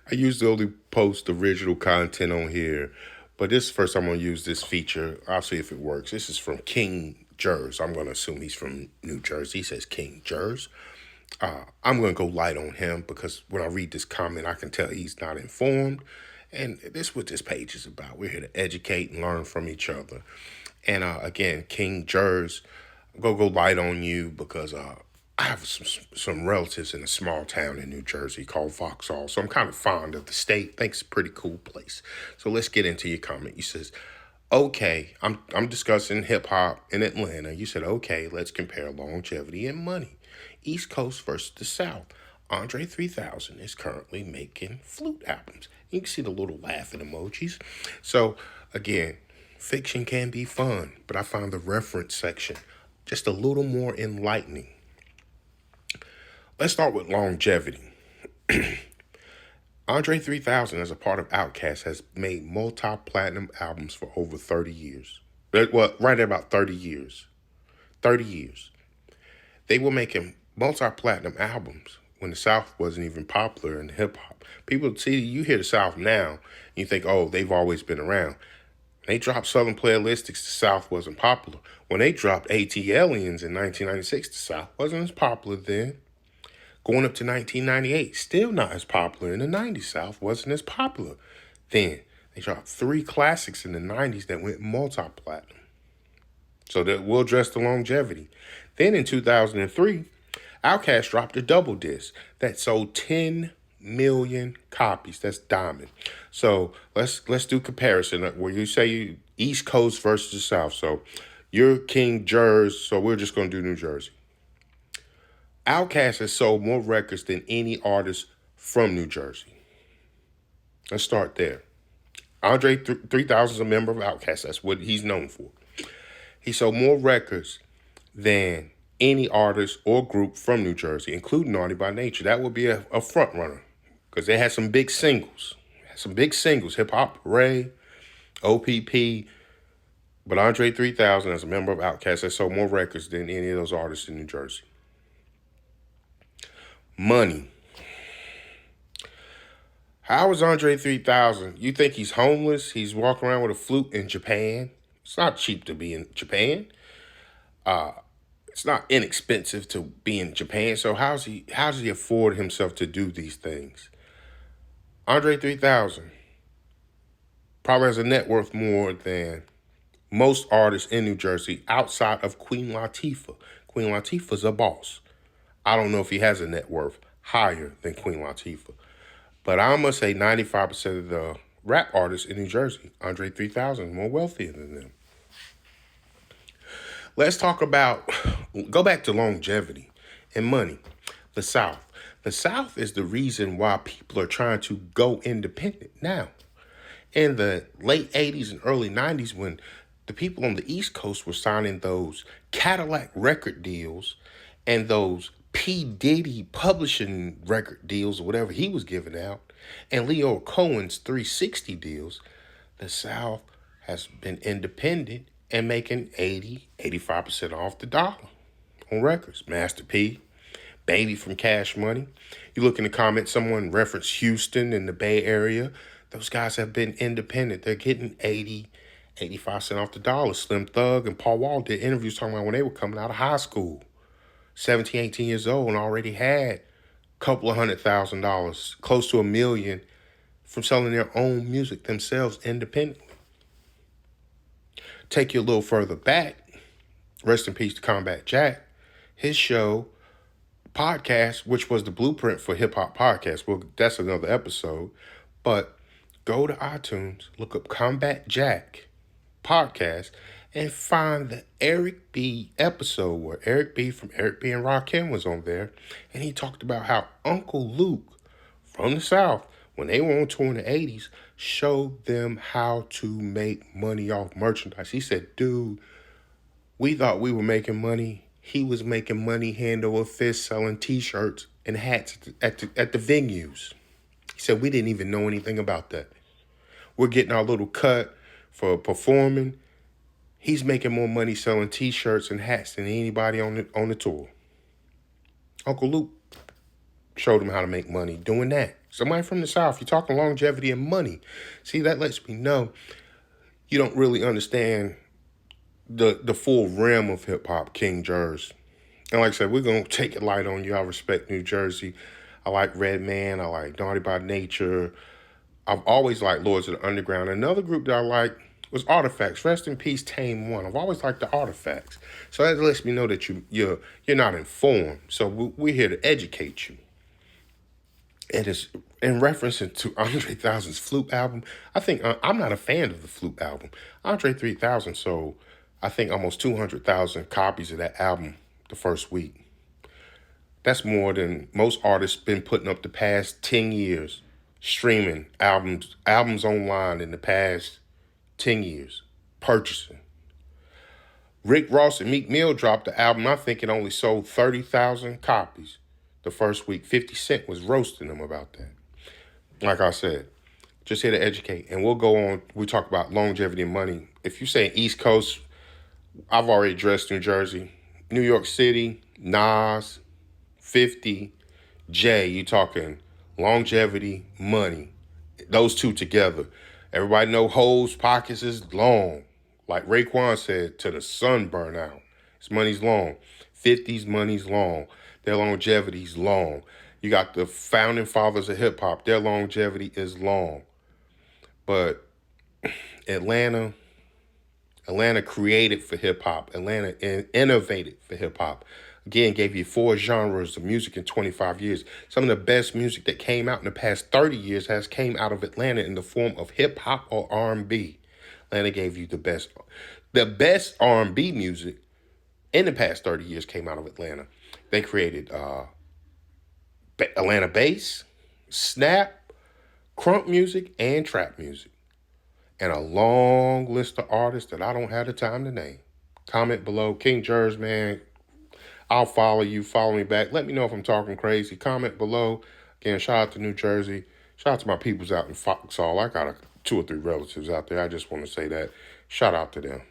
I usually post original content on here, but this first I'm gonna use this feature. I'll see if it works. This is from King Jers. I'm gonna assume he's from New Jersey. He says King Jers. I'm gonna go light on him because when I read this comment, I can tell he's not informed. And this is what this page is about. We're here to educate and learn from each other. And again, King Jers, I'm gonna go light on you because I have some relatives in a small town in New Jersey called Vauxhall, so I'm kind of fond of the state. Think it's a pretty cool place. So let's get into your comment. You says, "Okay, I'm discussing hip hop in Atlanta." You said, "Okay, let's compare longevity and money. East Coast versus the South. Andre 3000 is currently making flute albums." You can see the little laughing emojis. So again, fiction can be fun, but I found the reference section just a little more enlightening. Let's start with longevity. Andre 3000, as a part of Outkast, has made multi-platinum albums for over 30 years. Well, right at about 30 years. 30 years. They were making multi-platinum albums when the South wasn't even popular in hip-hop. People see, you hear the South now, and you think, oh, they've always been around. When they dropped Southern Playalistics, the South wasn't popular. When they dropped AT Aliens in 1996, the South wasn't as popular then. Going up to 1998, still not as popular. In the 90s, South wasn't as popular. Then they dropped 3 classics in the 90s that went multi-platinum. So that will address the longevity. Then in 2003, Outkast dropped a double disc that sold 10 million copies. That's diamond. So let's do comparison where you say East Coast versus the South. So you're King Jers, so we're just going to do New Jersey. Outkast has sold more records than any artist from New Jersey. Let's start there. Andre 3000 is a member of Outkast. That's what he's known for. He sold more records than any artist or group from New Jersey, including Naughty by Nature. That would be a front runner because they had some big singles. Hip Hop Ray, OPP. But Andre 3000, as a member of Outkast, has sold more records than any of those artists in New Jersey. Money. How is Andre 3000? You think he's homeless? He's walking around with a flute in Japan? It's not cheap to be in Japan. It's not inexpensive to be in Japan. So how does he afford himself to do these things? Andre 3000 probably has a net worth more than most artists in New Jersey outside of Queen Latifah. Queen Latifah's a boss. I don't know if he has a net worth higher than Queen Latifah. But I'm going to say 95% of the rap artists in New Jersey, Andre 3000 is more wealthier than them. Let's go back to longevity and money. The South. The South is the reason why people are trying to go independent now. In the late 80s and early 90s, when the people on the East Coast were signing those Cadillac record deals and those P. Diddy publishing record deals or whatever he was giving out, and Leo Cohen's 360 deals, the South has been independent and making 85% off the dollar on records. Master P, Baby from Cash Money. You look in the comments, someone referenced Houston in the Bay Area. Those guys have been independent. They're getting 85% off the dollar. Slim Thug and Paul Wall did interviews talking about when they were coming out of high school. 17, 18 years old and already had a couple of $100,000, close to $1 million from selling their own music themselves independently. Take you a little further back, rest in peace to Combat Jack, his show, podcast, which was the blueprint for Hip Hop Podcast. Well, that's another episode. But go to iTunes, look up Combat Jack podcast, and find the Eric B episode where Eric B from Eric B and Rakim was on there. And he talked about how Uncle Luke from the South, when they were on tour in the 80s, showed them how to make money off merchandise. He said, dude, we thought we were making money. He was making money hand over fist selling T-shirts and hats at the venues. He said, we didn't even know anything about that. We're getting our little cut for performing. He's making more money selling T-shirts and hats than anybody on the tour. Uncle Luke showed him how to make money doing that. Somebody from the South. You're talking longevity and money. See, that lets me know you don't really understand the full realm of hip hop, King Jers. And like I said, we're gonna take it light on you. I respect New Jersey. I like Redman. I like Naughty by Nature. I've always liked Lords of the Underground. Another group that I like was Artifacts. Rest in peace, Tame One. I've always liked the Artifacts. So that lets me know that you're not informed. So we're here to educate you. And it's in reference to Andre 3000's Flute album. I think I'm not a fan of the Flute album. Andre 3000 sold, I think, almost 200,000 copies of that album the first week. That's more than most artists been putting up the past 10 years, streaming albums online in the past 10 years, purchasing. Rick Ross and Meek Mill dropped the album. I think it only sold 30,000 copies the first week. 50 Cent was roasting them about that. Like I said, just here to educate. And we'll go on. We talk about longevity and money. If you say East Coast, I've already addressed New Jersey. New York City, Nas, 50, Jay, you talking longevity, money. Those two together. Everybody know Ho's pockets is long. Like Raekwon said, to the sun burn out. His money's long. 50's money's long. Their longevity's long. You got the founding fathers of hip hop. Their longevity is long. But Atlanta created for hip hop. Atlanta innovated for hip hop. Again, gave you 4 genres of music in 25 years. Some of the best music that came out in the past 30 years has came out of Atlanta in the form of hip hop or R&B. Atlanta gave you the best R&B music in the past 30 years came out of Atlanta. They created Atlanta bass, snap, crunk music, and trap music. And a long list of artists that I don't have the time to name. Comment below. King Jers, man. I'll follow you. Follow me back. Let me know if I'm talking crazy. Comment below. Again, shout out to New Jersey. Shout out to my peoples out in Foxhall. I got 2 or 3 relatives out there. I just want to say that. Shout out to them.